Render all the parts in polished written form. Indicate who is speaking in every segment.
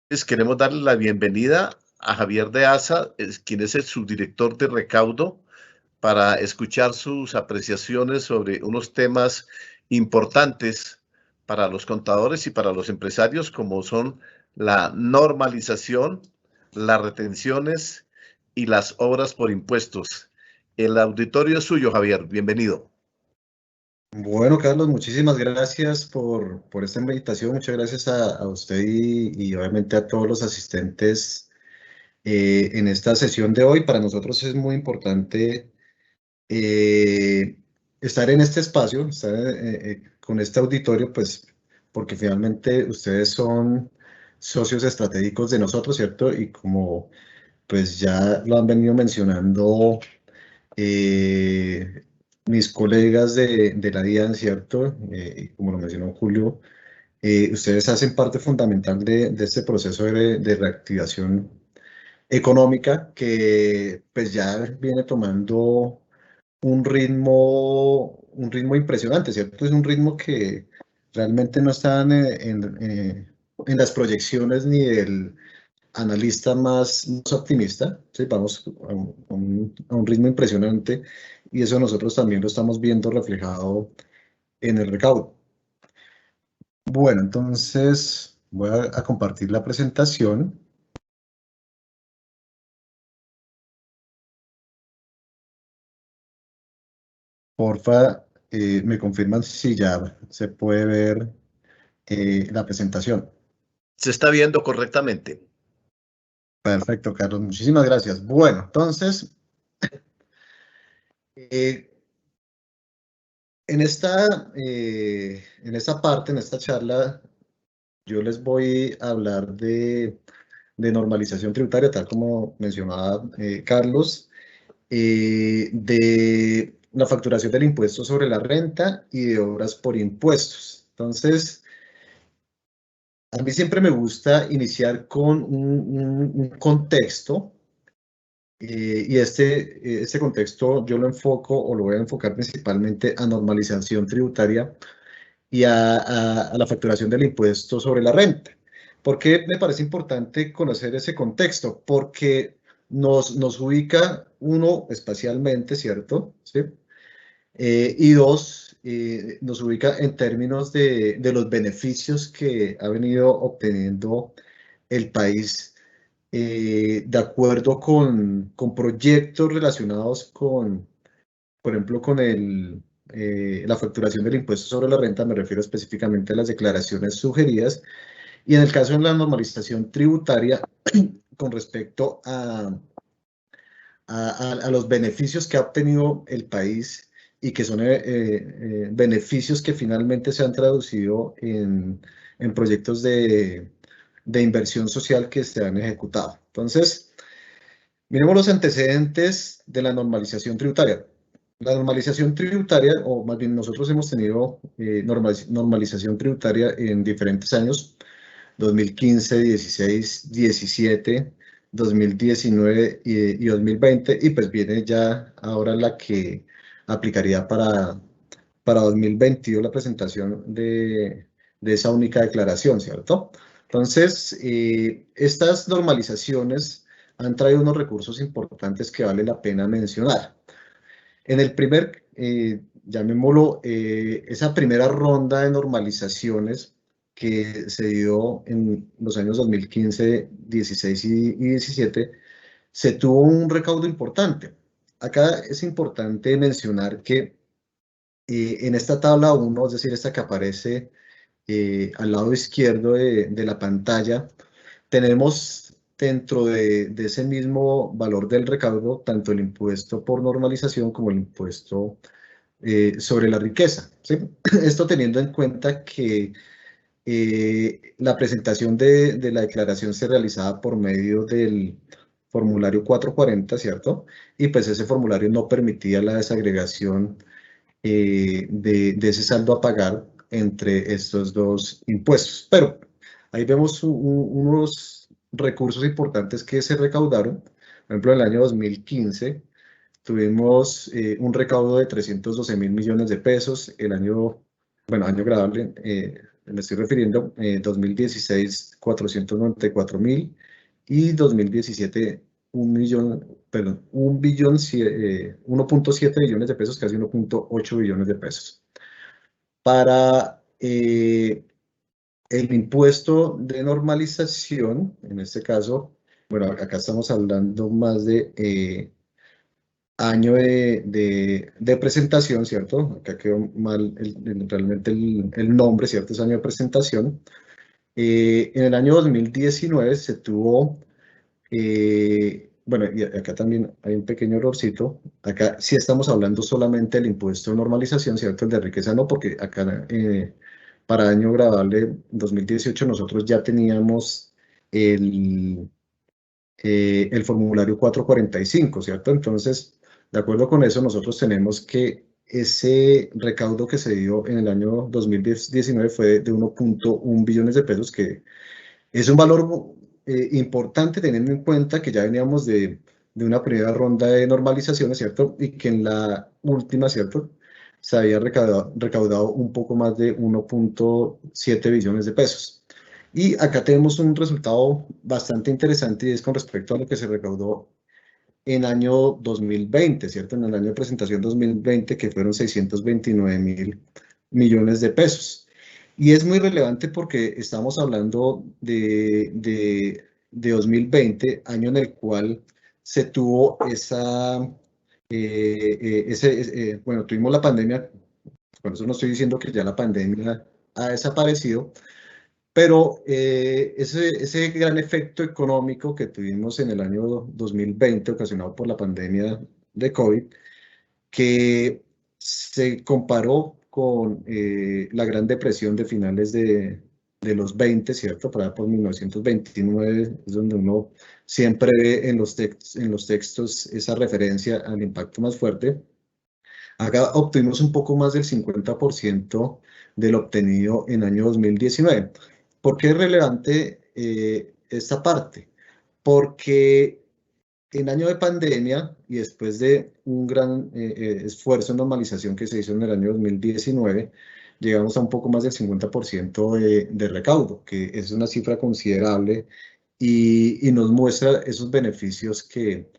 Speaker 1: Queremos darle la bienvenida a Javier de Asa, quien es el subdirector de Recaudo, para escuchar sus apreciaciones sobre unos temas importantes para los contadores y para los empresarios, como son la normalización, las retenciones y las obras por impuestos. El auditorio es suyo, Javier. Bienvenido.
Speaker 2: Bueno, Carlos, muchísimas gracias por esta invitación. Muchas gracias a usted y obviamente a todos los asistentes en esta sesión de hoy. Para nosotros es muy importante estar en este espacio, estar con este auditorio, pues porque finalmente ustedes son socios estratégicos de nosotros, ¿cierto? Y como pues ya lo han venido mencionando eh, mis colegas de la DIAN, ¿cierto? Como lo mencionó Julio, ustedes hacen parte fundamental de este proceso de reactivación económica que pues ya viene tomando un ritmo impresionante, ¿cierto? Es un ritmo que realmente no está en las proyecciones ni del analista más optimista, ¿sí? Vamos a un ritmo impresionante y eso nosotros también lo estamos viendo reflejado en el recaudo. Bueno, entonces voy a compartir la presentación. Porfa, me confirman si ya se puede ver la presentación.
Speaker 1: Se está viendo correctamente.
Speaker 2: Perfecto, Carlos, muchísimas gracias. Bueno, entonces, eh, en esta parte, en esta charla, yo les voy a hablar de normalización tributaria, tal como mencionaba Carlos, de la facturación del impuesto sobre la renta y de obras por impuestos. Entonces, a mí siempre me gusta iniciar con un contexto y este contexto yo lo enfoco o lo voy a enfocar principalmente a normalización tributaria y a la facturación del impuesto sobre la renta. ¿Por qué me parece importante conocer ese contexto? Porque nos ubica, uno, espacialmente, ¿cierto? ¿Sí? Y dos, nos ubica en términos de los beneficios que ha venido obteniendo el país de acuerdo con proyectos relacionados con, por ejemplo, con la facturación del impuesto sobre la renta, me refiero específicamente a las declaraciones sugeridas, y en el caso de la normalización tributaria, con respecto a los beneficios que ha obtenido el país y que son beneficios que finalmente se han traducido en proyectos de inversión social que se han ejecutado. Entonces, miremos los antecedentes de la normalización tributaria. La normalización tributaria, o más bien nosotros hemos tenido normalización tributaria en diferentes años, 2015, 16, 17, 2019 y 2020, y pues viene ya ahora la que aplicaría para 2022 la presentación de esa única declaración, ¿cierto? Entonces, estas normalizaciones han traído unos recursos importantes que vale la pena mencionar. En el primer, llamémoslo, esa primera ronda de normalizaciones que se dio en los años 2015, 16 y 17, se tuvo un recaudo importante. Acá es importante mencionar que en esta tabla 1, es decir, esta que aparece al lado izquierdo de la pantalla, tenemos dentro de ese mismo valor del recaudo tanto el impuesto por normalización como el impuesto sobre la riqueza, ¿sí? Esto teniendo en cuenta que la presentación de la declaración se realizaba por medio del formulario 440, ¿cierto? Y pues ese formulario no permitía la desagregación de ese saldo a pagar entre estos dos impuestos. Pero ahí vemos unos recursos importantes que se recaudaron. Por ejemplo, en el año 2015 tuvimos un recaudo de 312.000 millones de pesos. El año, bueno, año agradable, me estoy refiriendo, 2016, 494.000 y 2017, 1.7 billones de pesos, casi 1.8 billones de pesos. Para el impuesto de normalización, en este caso, bueno, acá estamos hablando más de año de presentación, ¿cierto? Acá quedó mal realmente el nombre, ¿cierto? Es año de presentación. En el año 2019 se tuvo, bueno, y acá también hay un pequeño errorcito. Acá sí estamos hablando solamente del impuesto de normalización, ¿cierto? El de riqueza no, porque acá para año grabable 2018 nosotros ya teníamos el formulario 445, ¿cierto? Entonces, de acuerdo con eso, nosotros tenemos que ese recaudo que se dio en el año 2019 fue de 1.1 billones de pesos, que es un valor importante teniendo en cuenta que ya veníamos de una primera ronda de normalizaciones, ¿cierto? Y que en la última, ¿cierto? Se había recaudado un poco más de 1.7 billones de pesos. Y acá tenemos un resultado bastante interesante y es con respecto a lo que se recaudó en año 2020, ¿cierto? En el año de presentación 2020, que fueron 629.000 millones de pesos. Y es muy relevante porque estamos hablando de 2020, año en el cual se tuvo bueno, tuvimos la pandemia, por eso no estoy diciendo que ya la pandemia ha desaparecido, pero ese gran efecto económico que tuvimos en el año 2020, ocasionado por la pandemia de COVID, que se comparó con la Gran Depresión de finales de los 20, ¿cierto? Para por 1929 es donde uno siempre ve en los textos esa referencia al impacto más fuerte. Acá obtuvimos un poco más del 50% de lo obtenido en año 2019. ¿Por qué es relevante esta parte? Porque en año de pandemia y después de un gran esfuerzo en normalización que se hizo en el año 2019, llegamos a un poco más del 50% de recaudo, que es una cifra considerable y nos muestra esos beneficios que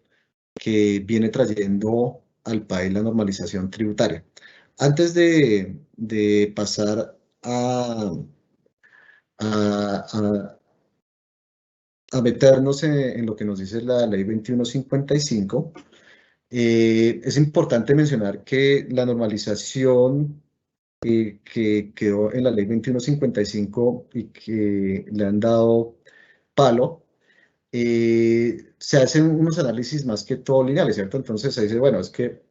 Speaker 2: viene trayendo al país la normalización tributaria. Antes de pasar a, a meternos en lo que nos dice la ley 2155, es importante mencionar que la normalización que quedó en la ley 2155 y que le han dado palo, se hacen unos análisis más que todo lineales, ¿cierto? Entonces se dice, bueno, es que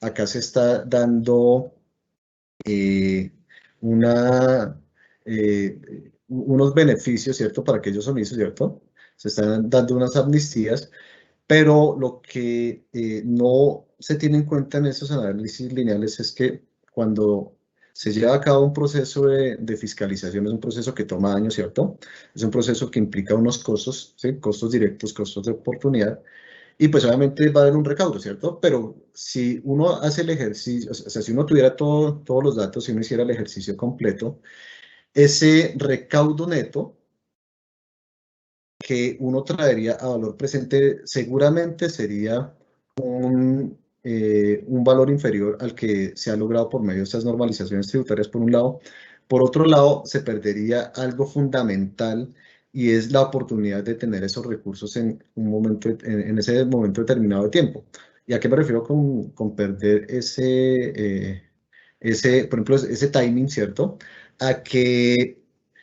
Speaker 2: acá se está dando eh, una, unos beneficios, ¿cierto? Para aquellos omisos, ¿cierto? Se están dando unas amnistías, pero lo que no se tiene en cuenta en esos análisis lineales es que cuando se lleva a cabo un proceso de fiscalización, es un proceso que toma años, ¿cierto? Es un proceso que implica unos costos, ¿sí? Costos directos, costos de oportunidad, y pues obviamente va a haber un recaudo, ¿cierto? Pero si uno hace el ejercicio, o sea, si uno tuviera todos los datos, si uno hiciera el ejercicio completo, ese recaudo neto que uno traería a valor presente seguramente sería un valor inferior al que se ha logrado por medio de estas normalizaciones tributarias, por un lado. Por otro lado, se perdería algo fundamental y es la oportunidad de tener esos recursos en en ese momento determinado de tiempo. ¿Y a qué me refiero con perder por ejemplo, ese timing, ¿cierto? A que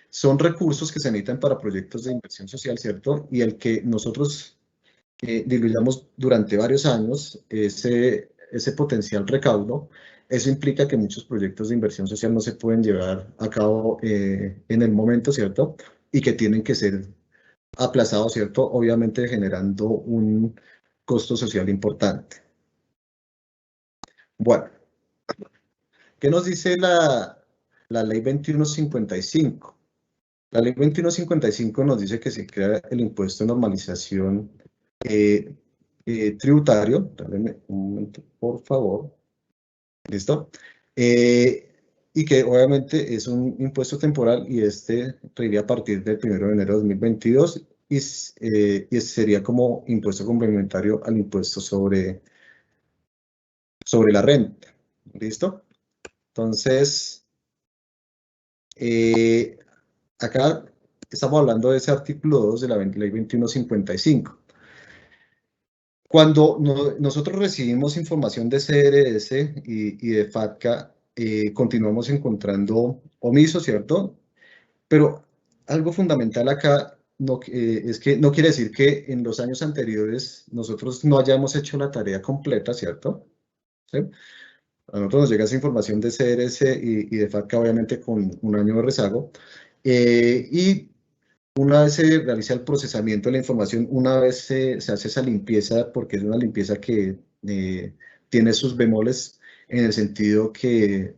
Speaker 2: son recursos que se necesitan para proyectos de inversión social, ¿cierto? Y el que nosotros diluyamos durante varios años ese potencial recaudo, eso implica que muchos proyectos de inversión social no se pueden llevar a cabo en el momento, ¿cierto? Y que tienen que ser aplazados, ¿cierto? Obviamente generando un costo social importante. Bueno, ¿qué nos dice la ley 2155? La ley 2155 nos dice que se crea el impuesto de normalización tributario. Dame un momento, por favor. ¿Listo? y que obviamente es un impuesto temporal y este reiría a partir del 1 de enero de 2022 y sería como impuesto complementario al impuesto sobre la renta. ¿Listo? Entonces, acá estamos hablando de ese artículo 2 de la Ley 2155. Cuando nosotros recibimos información de CRS y de FATCA, continuamos encontrando omisos, ¿cierto? Pero algo fundamental acá es que no quiere decir que en los años anteriores nosotros no hayamos hecho la tarea completa, ¿cierto? ¿Sí? A nosotros nos llega esa información de CRS y de FATCA, obviamente con un año de rezago. Y una vez se realiza el procesamiento de la información, una vez se hace esa limpieza, porque es una limpieza que tiene sus bemoles en el sentido que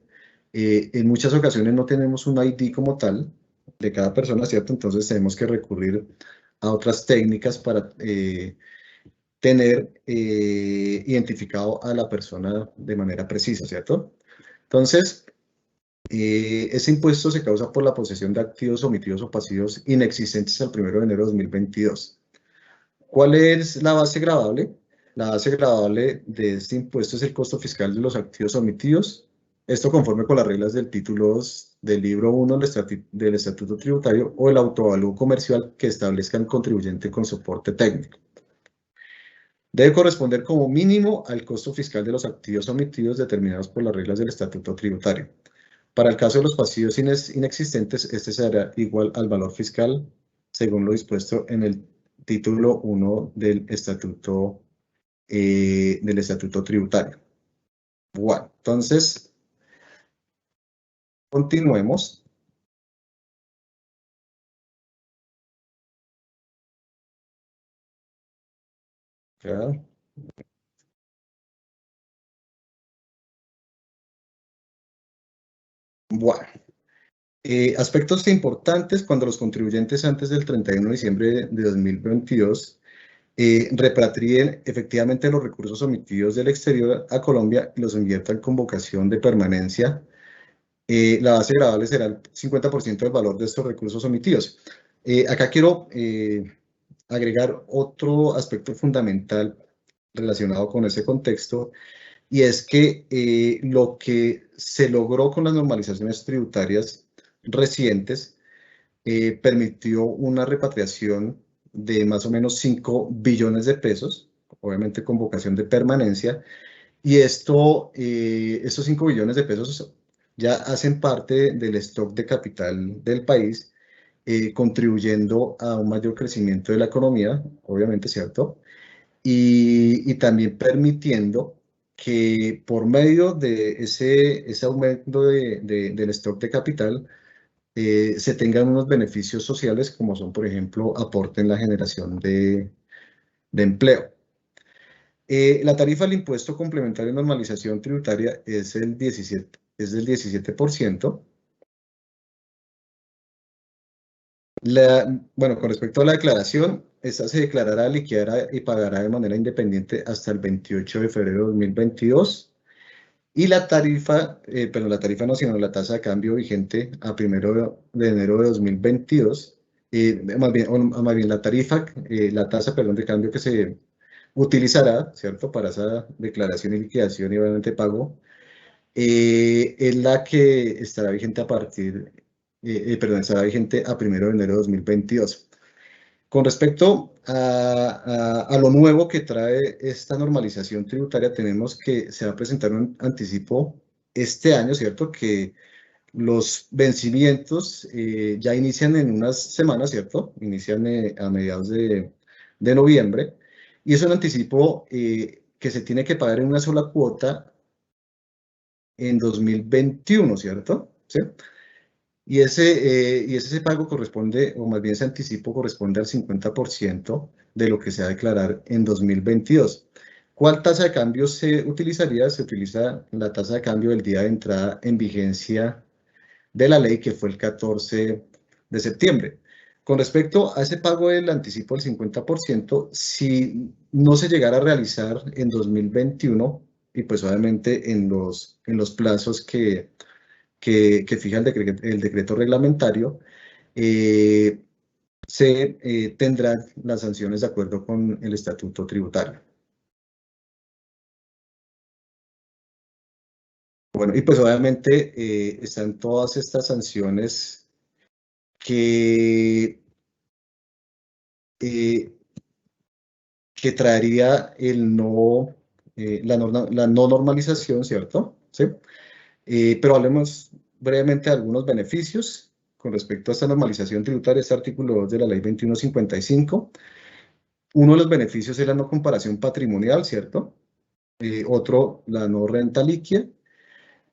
Speaker 2: en muchas ocasiones no tenemos un ID como tal de cada persona, ¿cierto? Entonces tenemos que recurrir a otras técnicas para tener identificado a la persona de manera precisa, ¿cierto? Entonces, ese impuesto se causa por la posesión de activos omitidos o pasivos inexistentes al 1 de enero de 2022. ¿Cuál es la base gravable? La base gravable de este impuesto es el costo fiscal de los activos omitidos. Esto conforme con las reglas del título 2 del libro 1 del Estatuto Tributario o el autoavalúo comercial que establezca el contribuyente con soporte técnico. Debe corresponder como mínimo al costo fiscal de los activos omitidos determinados por las reglas del Estatuto Tributario. Para el caso de los pasivos inexistentes, este será igual al valor fiscal según lo dispuesto en el título 1 del Estatuto Tributario. Bueno, entonces, continuemos. ¿Ya? Bueno, aspectos importantes cuando los contribuyentes antes del 31 de diciembre de 2022 repatrien efectivamente los recursos omitidos del exterior a Colombia y los inviertan con vocación de permanencia. La base gravable será el 50% del valor de estos recursos omitidos. Acá quiero agregar otro aspecto fundamental relacionado con ese contexto, y es que lo que se logró con las normalizaciones tributarias recientes permitió una repatriación de más o menos 5 billones de pesos, obviamente con vocación de permanencia, y estos 5 billones de pesos ya hacen parte del stock de capital del país, contribuyendo a un mayor crecimiento de la economía, obviamente, ¿cierto? Y también permitiendo que por medio de ese aumento del stock de capital se tengan unos beneficios sociales como son, por ejemplo, aporte en la generación de empleo. La tarifa del impuesto complementario de normalización tributaria es del 17%. Bueno, con respecto a la declaración, esta se declarará, liquidará y pagará de manera independiente hasta el 28 de febrero de 2022. Y la tarifa, pero la tarifa no, sino la tasa de cambio vigente a 1 de enero de 2022, más bien la tarifa, la tasa, perdón, de cambio que se utilizará, ¿cierto? Para esa declaración y liquidación y obviamente pago, es la que estará vigente estará vigente a 1 de enero de 2022. Con respecto a lo nuevo que trae esta normalización tributaria, tenemos que se va a presentar un anticipo este año, ¿cierto? Que los vencimientos ya inician en unas semanas, ¿cierto? Inician a mediados de noviembre. Y es un anticipo que se tiene que pagar en una sola cuota en 2021, ¿cierto? ¿Sí? Y ese pago corresponde, o más bien ese anticipo corresponde al 50% de lo que se va a declarar en 2022. ¿Cuál tasa de cambio se utilizaría? Se utiliza la tasa de cambio del día de entrada en vigencia de la ley, que fue el 14 de septiembre. Con respecto a ese pago del anticipo del 50%, si no se llegara a realizar en 2021, y pues obviamente en los plazos que que fija el decreto reglamentario, se tendrán las sanciones de acuerdo con el estatuto tributario. Bueno, y pues obviamente están todas estas sanciones que, que traería la no normalización, ¿cierto? ¿Sí? Pero hablemos brevemente de algunos beneficios con respecto a esta normalización tributaria, este artículo 2 de la ley 2155. Uno de los beneficios es la no comparación patrimonial, ¿cierto? Otro, la no renta líquida.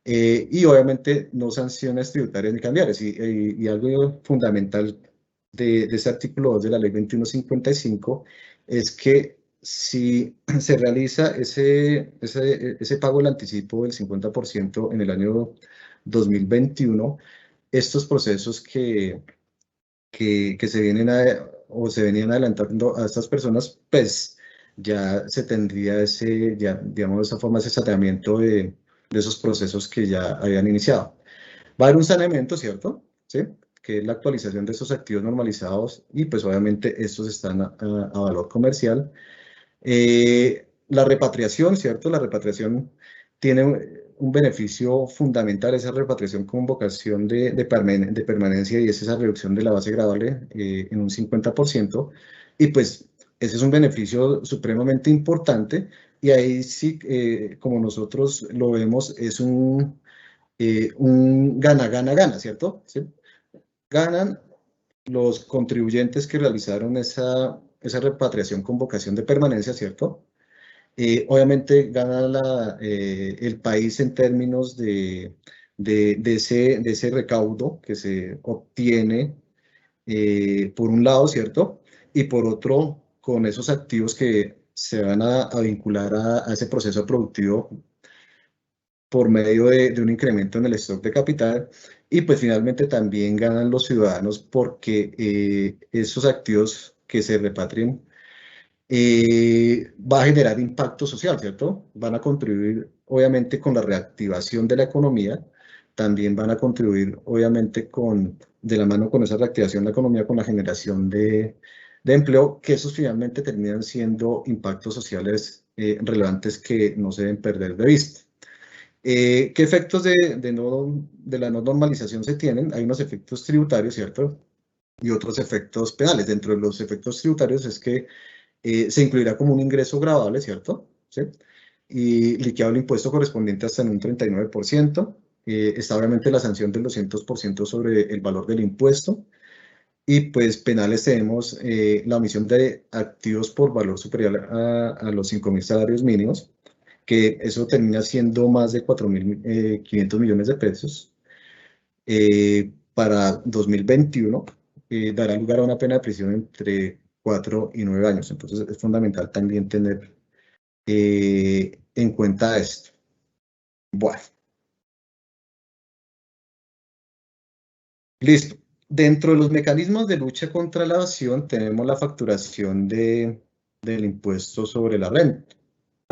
Speaker 2: Y obviamente no sanciones tributarias ni cambiarias. Y algo fundamental de este artículo 2 de la ley 2155 es que si se realiza ese pago del anticipo del 50% en el año 2021, estos procesos que se vienen o se venían adelantando a estas personas, pues ya se tendría digamos, de esa forma, ese saneamiento de esos procesos que ya habían iniciado. Va a haber un saneamiento, ¿cierto? ¿Sí? Que es la actualización de esos activos normalizados y pues obviamente estos están a valor comercial. La repatriación, ¿cierto? La repatriación tiene un beneficio fundamental, esa repatriación con vocación de permanencia, y es esa reducción de la base gravable en un 50%. Y pues ese es un beneficio supremamente importante, y ahí sí, como nosotros lo vemos, es un gana-gana-gana, ¿cierto? ¿Sí? Ganan los contribuyentes que realizaron esa repatriación con vocación de permanencia, ¿cierto? Obviamente gana el país en términos de ese recaudo que se obtiene, por un lado, ¿cierto? Y por otro, con esos activos que se van a vincular a ese proceso productivo por medio de un incremento en el stock de capital. Y pues finalmente también ganan los ciudadanos porque esos activos que se repatrien va a generar impacto social, ¿cierto? Van a contribuir, obviamente, con la reactivación de la economía, también van a contribuir, obviamente, de la mano con esa reactivación de la economía, con la generación de empleo, que esos finalmente terminan siendo impactos sociales relevantes que no se deben perder de vista. ¿Qué efectos de la no normalización se tienen? Hay unos efectos tributarios, ¿cierto? Y otros efectos penales. Dentro de los efectos tributarios es que se incluirá como un ingreso gravable, ¿cierto? ¿Sí? Y liquidado el impuesto correspondiente hasta en un 39%. Está obviamente la sanción del 200% sobre el valor del impuesto. Y pues penales tenemos la omisión de activos por valor superior a los 5.000 salarios mínimos, que eso termina siendo más de 4.500 millones de pesos. Para 2021 dará lugar a una pena de prisión entre 4 y 9 años. Entonces es fundamental también tener en cuenta esto. Bueno, listo. Dentro de los mecanismos de lucha contra la evasión tenemos la facturación del impuesto sobre la renta.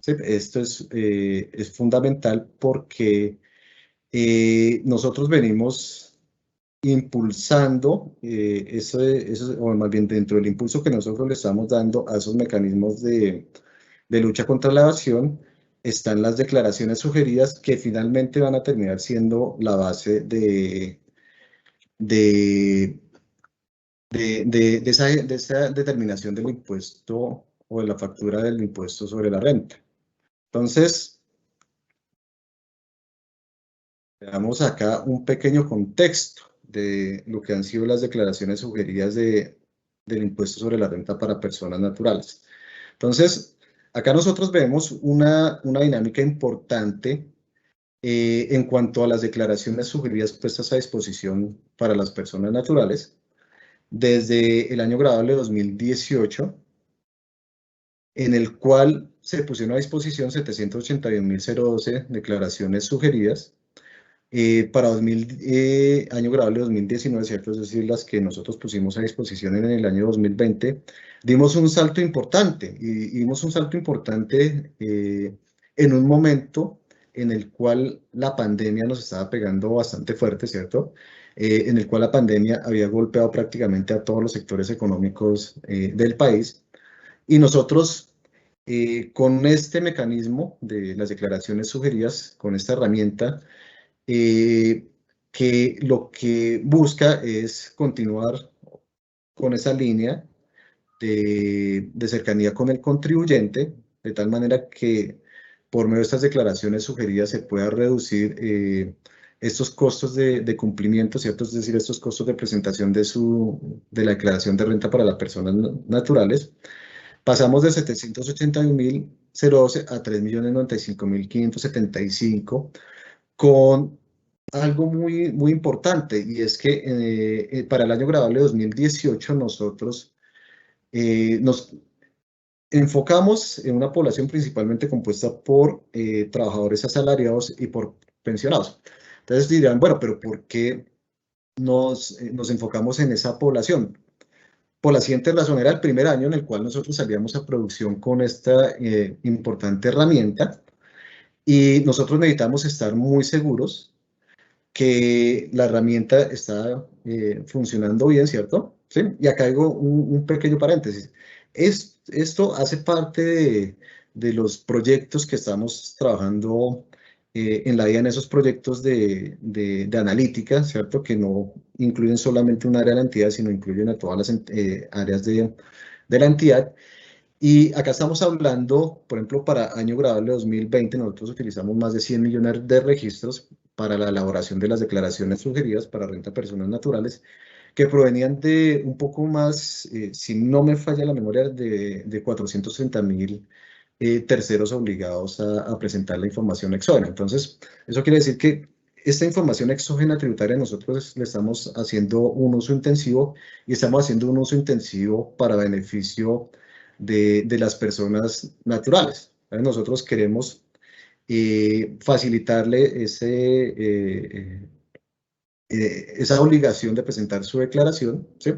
Speaker 2: ¿Sí? Esto es fundamental porque nosotros venimos impulsando o más bien dentro del impulso que nosotros le estamos dando a esos mecanismos de lucha contra la evasión, están las declaraciones sugeridas que finalmente van a terminar siendo la base de, esa determinación del impuesto o de la factura del impuesto sobre la renta. Entonces, veamos acá un pequeño contexto de lo que han sido las declaraciones sugeridas del impuesto sobre la renta para personas naturales. Entonces, acá nosotros vemos una dinámica importante en cuanto a las declaraciones sugeridas puestas a disposición para las personas naturales. Desde el año grabable 2018, en el cual se pusieron a disposición 781.012 declaraciones sugeridas. Para año grabable 2019, ¿cierto? Es decir, las que nosotros pusimos a disposición en el año 2020, dimos un salto importante, y dimos un salto importante en un momento en el cual la pandemia nos estaba pegando bastante fuerte, ¿cierto? En el cual la pandemia había golpeado prácticamente a todos los sectores económicos del país. Y nosotros, con este mecanismo de las declaraciones sugeridas, con esta herramienta, que lo que busca es continuar con esa línea de cercanía con el contribuyente, de tal manera que por medio de estas declaraciones sugeridas se pueda reducir estos costos de cumplimiento, ¿cierto? Es decir, estos costos de presentación de la declaración de renta para las personas naturales. Pasamos de 781.012 a 3.095.575, con algo muy, muy importante, y es que para el año grabable 2018 nosotros nos enfocamos en una población principalmente compuesta por trabajadores asalariados y por pensionados. Entonces dirán, bueno, pero ¿por qué nos enfocamos en esa población? Por la siguiente razón: era el primer año en el cual nosotros salíamos a producción con esta importante herramienta, y nosotros necesitamos estar muy seguros que la herramienta está funcionando bien, ¿cierto? ¿Sí? Y acá hago un pequeño paréntesis. Esto hace parte de los proyectos que estamos trabajando en la vida, en esos proyectos de analítica, ¿cierto? Que no incluyen solamente un área de la entidad, sino incluyen a todas las áreas de la entidad. Y acá estamos hablando, por ejemplo, para año grabable 2020, nosotros utilizamos más de 100 millones de registros para la elaboración de las declaraciones sugeridas para renta a personas naturales, que provenían de un poco más, si no me falla la memoria, de 430.000 terceros obligados a presentar la información exógena. Entonces, eso quiere decir que esta información exógena tributaria nosotros le estamos haciendo un uso intensivo, y estamos haciendo un uso intensivo para beneficio de las personas naturales. Nosotros queremos facilitarle esa obligación de presentar su declaración, ¿sí?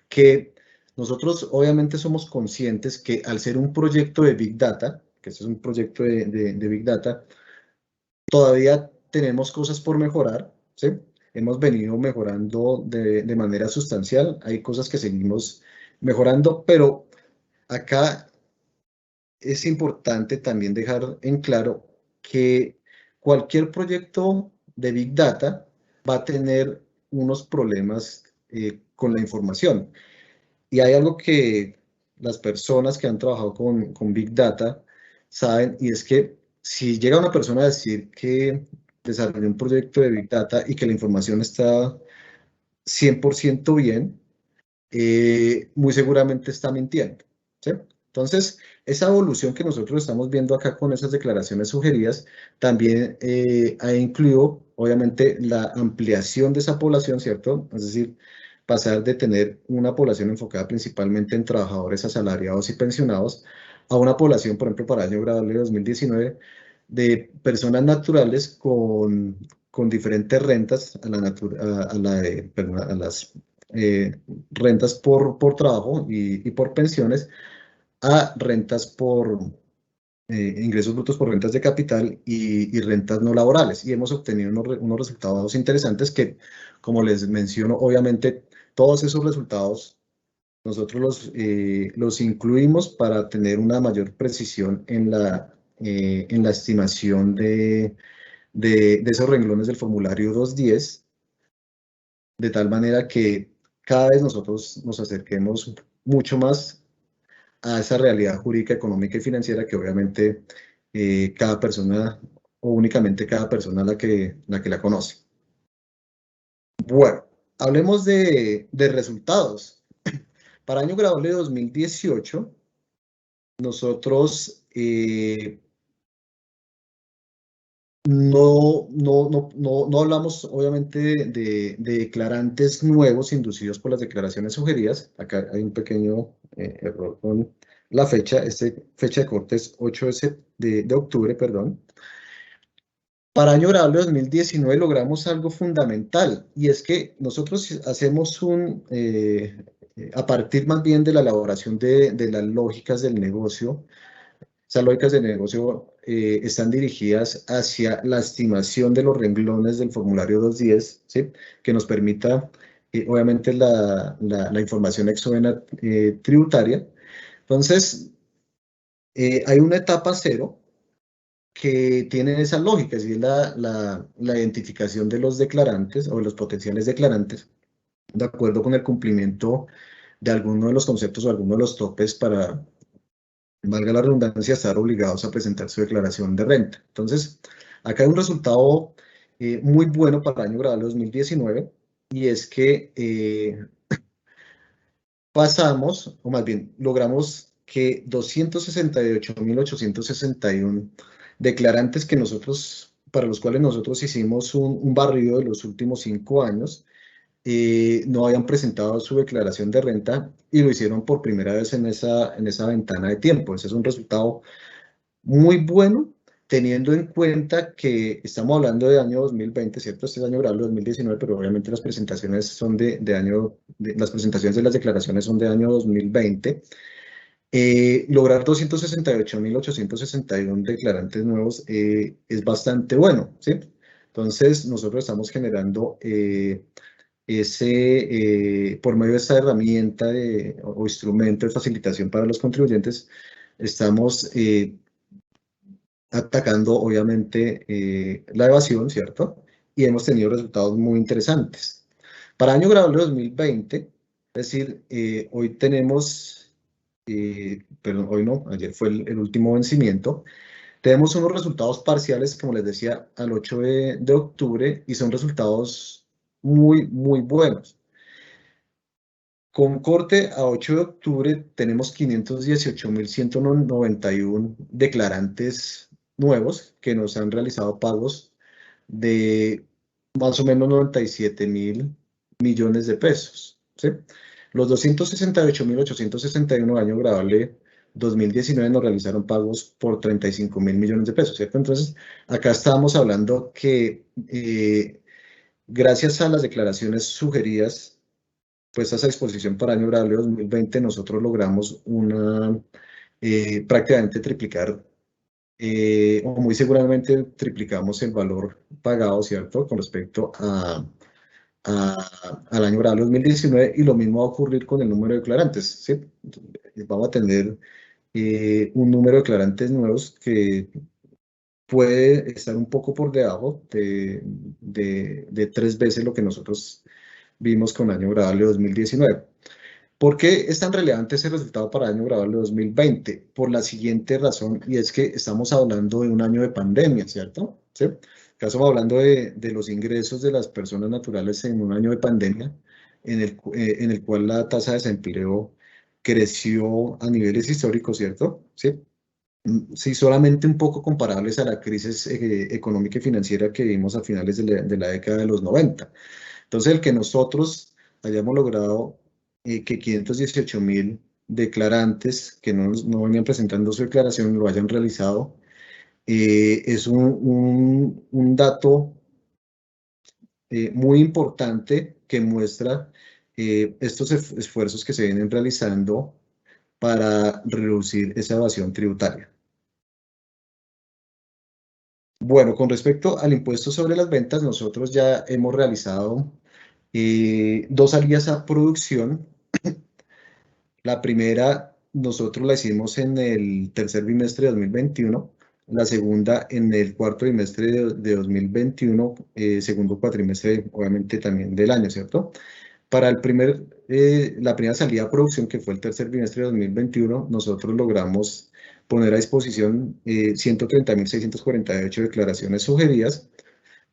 Speaker 2: Que nosotros obviamente somos conscientes que al ser un proyecto de Big Data, que este es un proyecto de Big Data, todavía tenemos cosas por mejorar, ¿sí? Hemos venido mejorando de manera sustancial, hay cosas que seguimos mejorando, pero acá es importante también dejar en claro que cualquier proyecto de Big Data va a tener unos problemas con la información. Y hay algo que las personas que han trabajado con Big Data saben, y es que si llega una persona a decir que desarrolló un proyecto de Big Data y que la información está 100% bien, muy seguramente está mintiendo, ¿sí? Entonces, esa evolución que nosotros estamos viendo acá con esas declaraciones sugeridas también ha incluido, obviamente, la ampliación de esa población, ¿cierto? Es decir, pasar de tener una población enfocada principalmente en trabajadores asalariados y pensionados a una población, por ejemplo, para el año grabable de 2019, de personas naturales con diferentes rentas a las rentas por trabajo y por pensiones, a rentas por ingresos brutos por rentas de capital y rentas no laborales. Y hemos obtenido unos resultados interesantes que, como les menciono, obviamente todos esos resultados nosotros los incluimos para tener una mayor precisión en la estimación de esos renglones del formulario 210, de tal manera que cada vez nosotros nos acerquemos mucho más a esa realidad jurídica, económica y financiera que obviamente cada persona, o únicamente cada persona la conoce. Bueno, hablemos de resultados. Para año grabable de 2018, nosotros no hablamos obviamente de declarantes nuevos inducidos por las declaraciones sugeridas. Acá hay un pequeño error con la fecha. Fecha de corte es 8 de octubre, perdón. Para año grabable 2019 logramos algo fundamental, y es que nosotros hacemos a partir más bien de la elaboración de las lógicas del negocio. Esas lógicas del negocio están dirigidas hacia la estimación de los renglones del formulario 210, ¿sí? Que nos permita, obviamente, la información exógena tributaria. Entonces, hay una etapa cero que tiene esas lógicas y es la identificación de los declarantes o de los potenciales declarantes, de acuerdo con el cumplimiento de alguno de los conceptos o alguno de los topes para, valga la redundancia, estar obligados a presentar su declaración de renta. Entonces, acá hay un resultado muy bueno para el año grabable 2019 y es que pasamos, o más bien, logramos que 268.861 declarantes que nosotros, para los cuales nosotros hicimos un barrido de los últimos 5 años, no habían presentado su declaración de renta y lo hicieron por primera vez en esa ventana de tiempo. Ese es un resultado muy bueno, teniendo en cuenta que estamos hablando de año 2020, ¿cierto? Este es año grabable 2019, pero obviamente las presentaciones son las presentaciones de las declaraciones son de año 2020. Lograr 268.861 declarantes nuevos es bastante bueno, ¿sí? Entonces, nosotros estamos generando por medio de esta herramienta o instrumento de facilitación para los contribuyentes, estamos atacando obviamente la evasión, ¿cierto? Y hemos tenido resultados muy interesantes. Para año grabable 2020, es decir, hoy tenemos, perdón, hoy no, ayer fue el último vencimiento, tenemos unos resultados parciales, como les decía, al 8 de octubre y son resultados muy, muy buenos. Con corte a 8 de octubre tenemos 518.191 declarantes nuevos que nos han realizado pagos de más o menos 97.000 millones de pesos, ¿sí? Los 268.861 año grabable 2019 nos realizaron pagos por 35.000 millones de pesos, ¿cierto? Entonces, acá estábamos hablando que gracias a las declaraciones sugeridas puestas a exposición para año grabable 2020, nosotros logramos prácticamente triplicar, o muy seguramente triplicamos el valor pagado, ¿cierto? Con respecto al año grabable 2019 y lo mismo va a ocurrir con el número de declarantes, ¿sí? Vamos a tener un número de declarantes nuevos que puede estar un poco por debajo de 3 veces lo que nosotros vimos con año grabable 2019. ¿Por qué es tan relevante ese resultado para año grabable 2020? Por la siguiente razón, y es que estamos hablando de un año de pandemia, ¿cierto? ¿Sí? Acá estamos hablando de los ingresos de las personas naturales en un año de pandemia, en el cual la tasa de desempleo creció a niveles históricos, ¿cierto? ¿Sí? Sí, solamente un poco comparables a la crisis económica y financiera que vimos a finales de la década de los 90. Entonces, el que nosotros hayamos logrado que 518.000 declarantes que no venían presentando su declaración lo hayan realizado, es un dato muy importante que muestra estos esfuerzos que se vienen realizando para reducir esa evasión tributaria. Bueno, con respecto al impuesto sobre las ventas, nosotros ya hemos realizado 2 salidas a producción. La primera nosotros la hicimos en el tercer bimestre de 2021, la segunda en el cuarto bimestre de 2021, segundo cuatrimestre obviamente también del año, ¿cierto? Para la primera salida a producción, que fue el tercer bimestre de 2021, nosotros logramos poner a disposición 130.648 declaraciones sugeridas.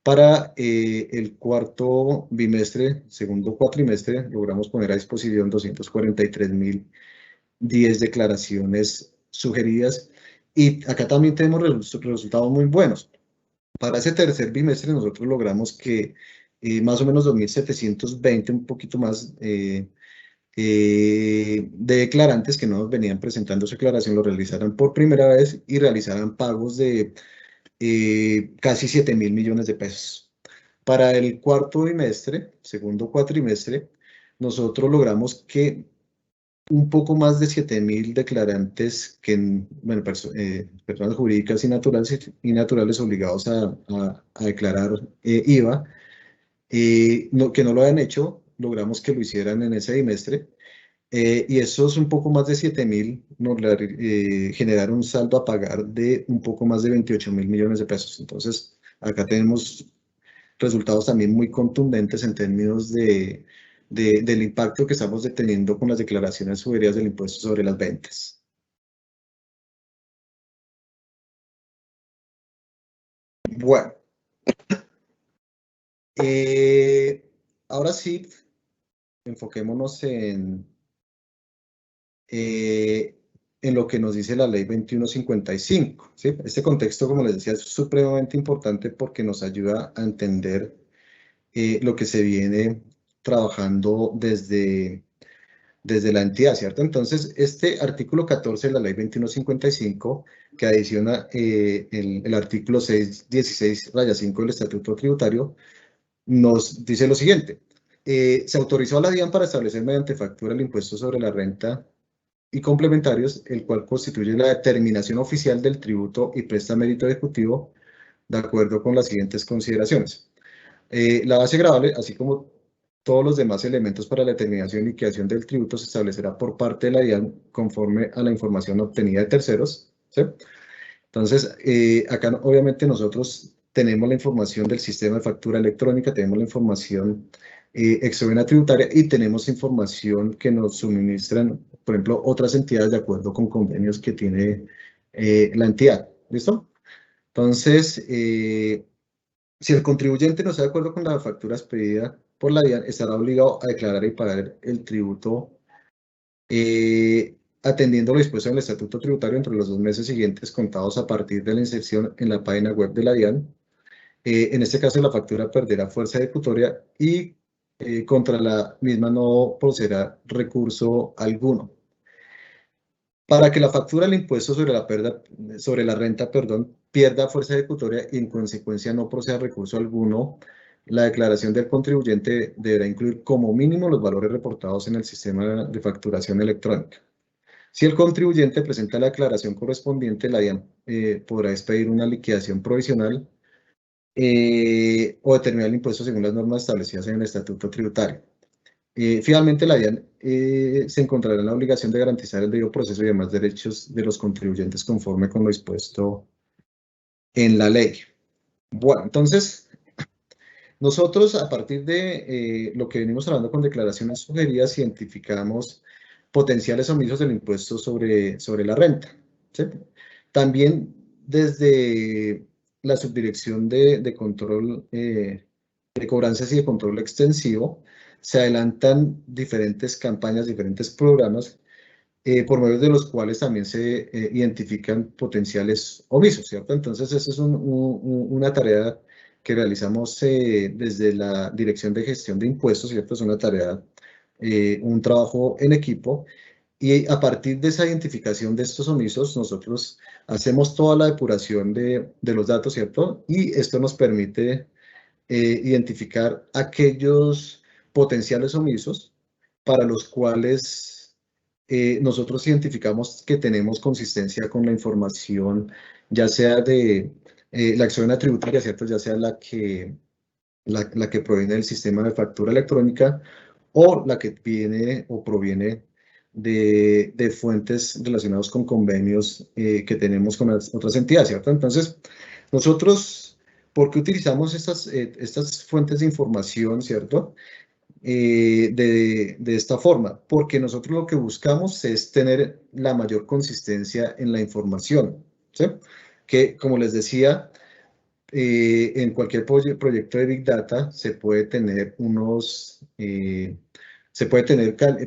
Speaker 2: Para el cuarto bimestre, segundo cuatrimestre, logramos poner a disposición 243.010 declaraciones sugeridas. Y acá también tenemos resultados muy buenos. Para ese tercer bimestre nosotros logramos que más o menos 2.720, un poquito más de declarantes que no nos venían presentando su declaración, lo realizaran por primera vez y realizaran pagos de casi 7.000 millones de pesos. Para el cuarto bimestre, segundo cuatrimestre, nosotros logramos que un poco más de 7.000 declarantes bueno, personas jurídicas y naturales obligados a declarar IVA, que no lo habían hecho, logramos que lo hicieran en ese bimestre. Y esos un poco más de 7.000 generaron un saldo a pagar de un poco más de 28.000 millones de pesos. Entonces, acá tenemos resultados también muy contundentes en términos del impacto que estamos teniendo con las declaraciones sugeridas del impuesto sobre las ventas. Bueno, ahora sí, enfoquémonos en lo que nos dice la ley 2155. ¿Sí? Este contexto, como les decía, es supremamente importante porque nos ayuda a entender lo que se viene trabajando desde la entidad, ¿cierto? Entonces, este artículo 14 de la ley 2155, que adiciona el artículo 616-5 del Estatuto Tributario, nos dice lo siguiente. Se autorizó a la DIAN para establecer mediante factura el impuesto sobre la renta y complementarios, el cual constituye la determinación oficial del tributo y presta mérito ejecutivo de acuerdo con las siguientes consideraciones. La base gravable, así como todos los demás elementos para la determinación y liquidación del tributo, se establecerá por parte de la DIAN conforme a la información obtenida de terceros. ¿Sí? Entonces, acá obviamente nosotros tenemos la información del sistema de factura electrónica, tenemos la información exógena tributaria y tenemos información que nos suministran, por ejemplo, otras entidades de acuerdo con convenios que tiene la entidad. ¿Listo? Entonces, si el contribuyente no está de acuerdo con la factura expedida por la DIAN, estará obligado a declarar y pagar el tributo atendiendo lo dispuesto en el Estatuto Tributario entre los 2 meses siguientes contados a partir de la inserción en la página web de la DIAN. En este caso, la factura perderá fuerza ejecutoria y contra la misma no procederá recurso alguno. Para que la factura del impuesto sobre la renta, pierda fuerza ejecutoria y en consecuencia no proceda recurso alguno, la declaración del contribuyente deberá incluir como mínimo los valores reportados en el sistema de facturación electrónica. Si el contribuyente presenta la declaración correspondiente, la DIAN podrá expedir una liquidación provisional o determinar el impuesto según las normas establecidas en el Estatuto Tributario. Finalmente, la DIAN se encontrará en la obligación de garantizar el debido proceso y demás derechos de los contribuyentes conforme con lo dispuesto en la ley. Bueno, entonces, nosotros a partir de lo que venimos hablando con declaraciones sugeridas, identificamos potenciales omisos del impuesto sobre la renta. ¿Sí? También desde la subdirección de control de cobranzas y de control extensivo, se adelantan diferentes campañas, diferentes programas, por medio de los cuales también se identifican potenciales omisos, ¿cierto? Entonces, esa es una tarea que realizamos desde la Dirección de Gestión de Impuestos, ¿cierto? Es una tarea, un trabajo en equipo, y a partir de esa identificación de estos omisos, nosotros hacemos toda la depuración de los datos, ¿cierto? Y esto nos permite identificar aquellos potenciales omisos para los cuales nosotros identificamos que tenemos consistencia con la información, ya sea de la exógena tributaria, ¿cierto? Ya sea la que proviene del sistema de factura electrónica o la que viene o proviene de fuentes relacionadas con convenios que tenemos con las otras entidades, ¿cierto? Entonces, nosotros, ¿por qué utilizamos estas fuentes de información, ¿cierto? De esta forma, porque nosotros lo que buscamos es tener la mayor consistencia en la información, ¿sí? Que, como les decía, en cualquier proyecto de Big Data se puede tener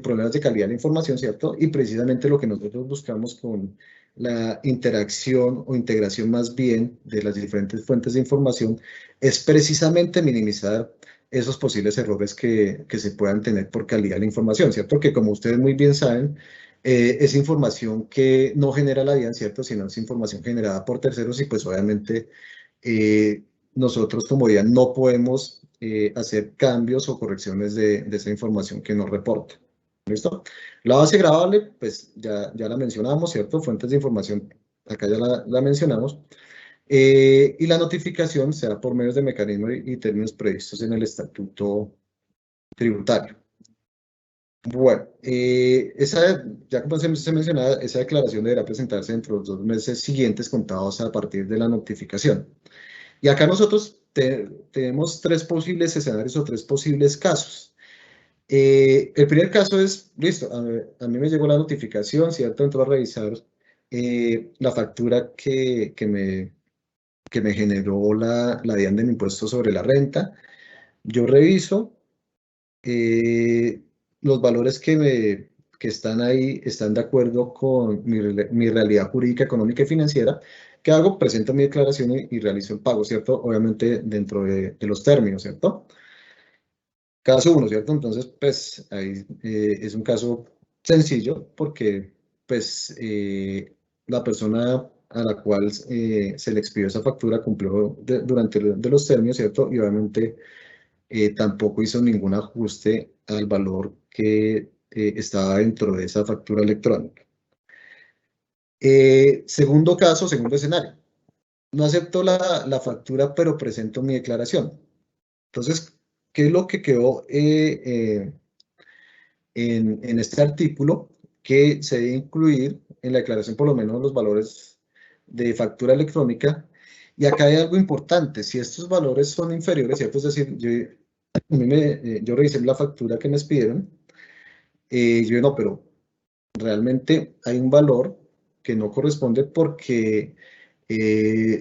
Speaker 2: problemas de calidad de la información, ¿cierto? Y precisamente lo que nosotros buscamos con la interacción o integración más bien de las diferentes fuentes de información es precisamente minimizar esos posibles errores que se puedan tener por calidad de la información, ¿cierto? Que como ustedes muy bien saben, es información que no genera la DIAN, ¿cierto? Sino es información generada por terceros y pues obviamente nosotros como DIAN no podemos hacer cambios o correcciones de esa información que nos reporta. ¿Listo? La base gravable, pues ya la mencionamos, ¿cierto? Fuentes de información, acá ya la mencionamos. Y la notificación será por medios de mecanismos y términos previstos en el estatuto tributario. Bueno, ya como se mencionaba, esa declaración deberá presentarse dentro de los 2 meses siguientes contados a partir de la notificación. Y acá nosotros tenemos 3 posibles escenarios o 3 posibles casos. El primer caso es, listo, a mí me llegó la notificación, ¿cierto? Entro a revisar la factura que me generó la DIAN de mi impuesto sobre la renta. Yo reviso, eh, los valores que están ahí están de acuerdo con mi realidad jurídica, económica y financiera. ¿Qué hago? Presento mi declaración y realizo el pago, ¿cierto? Obviamente dentro de los términos, ¿cierto? Caso uno, ¿cierto? Entonces, pues ahí es un caso sencillo porque, pues, la persona a la cual se le expidió esa factura cumplió durante de los términos, ¿cierto? Y obviamente tampoco hizo ningún ajuste al valor que estaba dentro de esa factura electrónica. Segundo caso, segundo escenario. No acepto la factura, pero presento mi declaración. Entonces, ¿qué es lo que quedó en este artículo? Que se debe incluir en la declaración por lo menos los valores de factura electrónica. Y acá hay algo importante. Si estos valores son inferiores, ¿cierto? Es decir, yo revisé la factura que me pidieron. Yo no, pero realmente hay un valor que no corresponde porque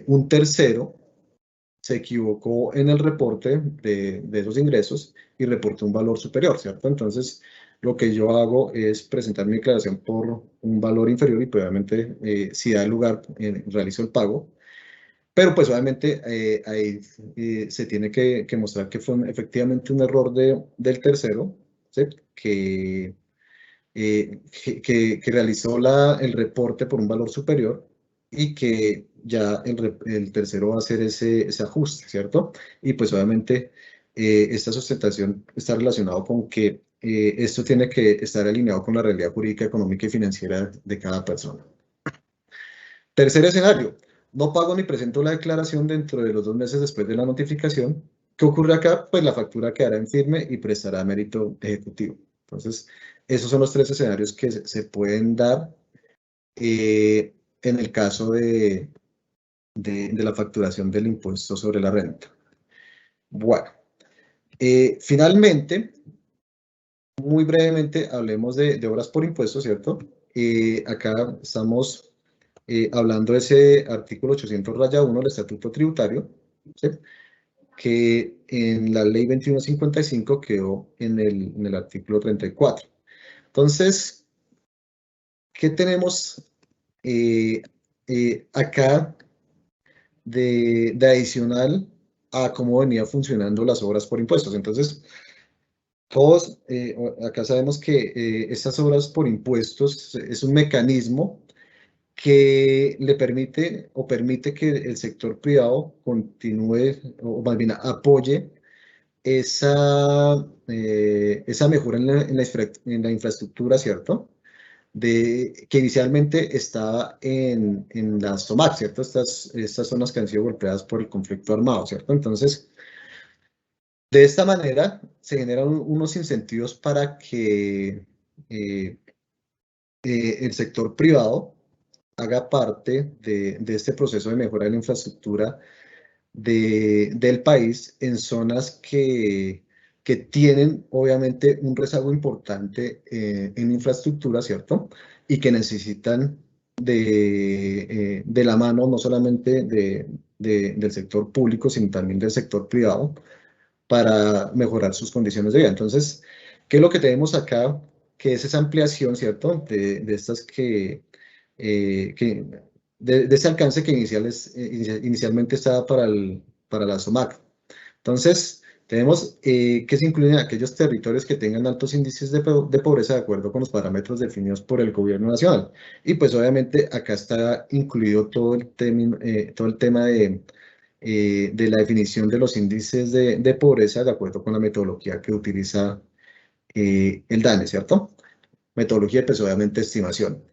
Speaker 2: un tercero se equivocó en el reporte de esos ingresos y reportó un valor superior, ¿cierto? Entonces, lo que yo hago es presentar mi declaración por un valor inferior y pues, obviamente, si da lugar, realizo el pago. Pero pues obviamente ahí se tiene que mostrar que fue efectivamente un error del tercero, ¿sí? Que realizó el reporte por un valor superior y que ya el tercero va a hacer ese ajuste, ¿cierto? Y pues obviamente esta sustentación está relacionado con que esto tiene que estar alineado con la realidad jurídica, económica y financiera de cada persona. Tercer escenario, no pago ni presento la declaración dentro de los 2 meses después de la notificación. ¿Qué ocurre acá? Pues la factura quedará en firme y prestará mérito ejecutivo. Entonces, esos son los 3 escenarios que se pueden dar en el caso de la facturación del impuesto sobre la renta. Bueno, finalmente, muy brevemente hablemos de obras por impuesto, ¿cierto? Acá estamos hablando de ese artículo 800-1 del Estatuto Tributario, ¿sí? Que en la Ley 2155 quedó en el artículo 34. Entonces, ¿qué tenemos acá de adicional a cómo venía funcionando las obras por impuestos? Entonces, todos acá sabemos que estas obras por impuestos es un mecanismo que le permite o permite que el sector privado continúe o más bien apoye esa mejora en la infraestructura, ¿cierto? Que inicialmente estaba en las SOMAC, ¿cierto? Estas zonas que han sido golpeadas por el conflicto armado, ¿cierto? Entonces, de esta manera se generan unos incentivos para que eh, el sector privado haga parte de este proceso de mejora de la infraestructura del país en zonas que tienen obviamente un rezago importante en infraestructura, ¿cierto? Y que necesitan de la mano no solamente del sector público, sino también del sector privado para mejorar sus condiciones de vida. Entonces, ¿qué es lo que tenemos acá? Que es esa ampliación, ¿cierto? De estas de ese alcance que inicialmente estaba para la SOMAC. Entonces, tenemos que se incluyen aquellos territorios que tengan altos índices de pobreza de acuerdo con los parámetros definidos por el gobierno nacional. Y pues obviamente acá está incluido todo el tema de la definición de los índices de pobreza de acuerdo con la metodología que utiliza el DANE, ¿cierto? metodología y pues obviamente estimación.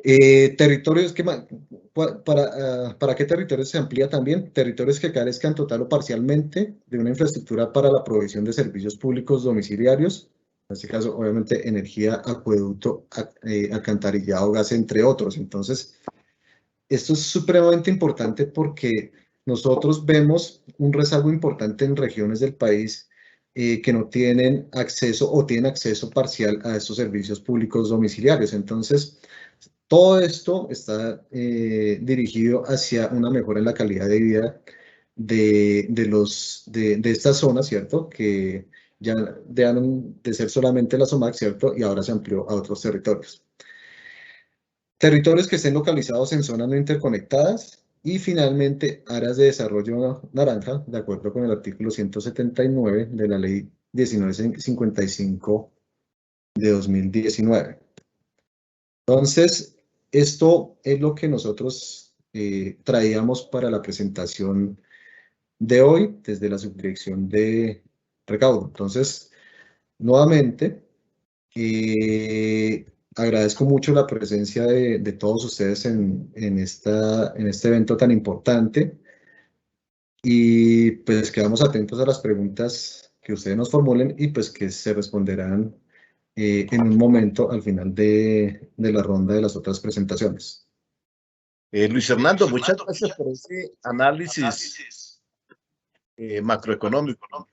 Speaker 2: Territorios que, ¿para qué territorios se amplía también? Territorios que carezcan total o parcialmente de una infraestructura para la provisión de servicios públicos domiciliarios, en este caso obviamente energía, acueducto, alcantarillado, gas, entre otros. Entonces, esto es supremamente importante porque nosotros vemos un rezago importante en regiones del país que no tienen acceso o tienen acceso parcial a estos servicios públicos domiciliarios. Entonces, todo esto está dirigido hacia una mejora en la calidad de vida de estas zonas, ¿cierto? Que ya dejaron de ser solamente la SOMAC, ¿cierto? Y ahora se amplió a otros territorios. Territorios que estén localizados en zonas no interconectadas y finalmente áreas de desarrollo naranja, de acuerdo con el artículo 179 de la ley 1955 de 2019. Entonces, esto es lo que nosotros traíamos para la presentación de hoy desde la subdirección de recaudo. Entonces, nuevamente, agradezco mucho la presencia de todos ustedes en este evento tan importante y pues quedamos atentos a las preguntas que ustedes nos formulen y pues que se responderán en un momento al final de la ronda de las otras presentaciones.
Speaker 1: Luis Fernando, muchas gracias por ese análisis macroeconómico.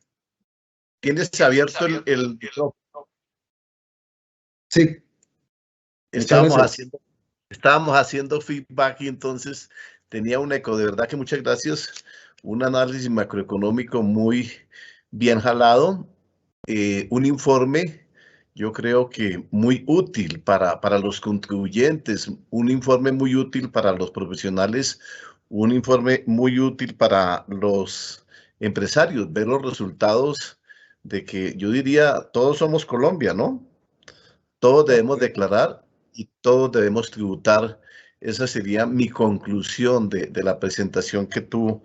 Speaker 1: ¿Tienes abierto el micrófono?
Speaker 2: Sí.
Speaker 1: Estábamos haciendo feedback y entonces tenía un eco. De verdad que muchas gracias. Un análisis macroeconómico muy bien jalado. Un informe, yo creo que muy útil para los contribuyentes, un informe muy útil para los profesionales, un informe muy útil para los empresarios, ver los resultados de que yo diría, todos somos Colombia, ¿no? Todos debemos declarar y todos debemos tributar. Esa sería mi conclusión de la presentación que tú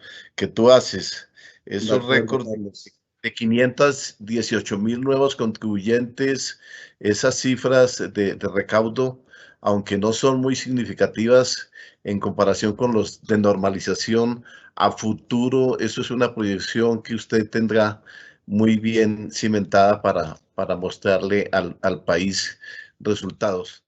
Speaker 1: haces. Esos récords de 518,000 nuevos contribuyentes, esas cifras de recaudo, aunque no son muy significativas en comparación con los de normalización a futuro, eso es una proyección que usted tendrá muy bien cimentada para mostrarle al país resultados.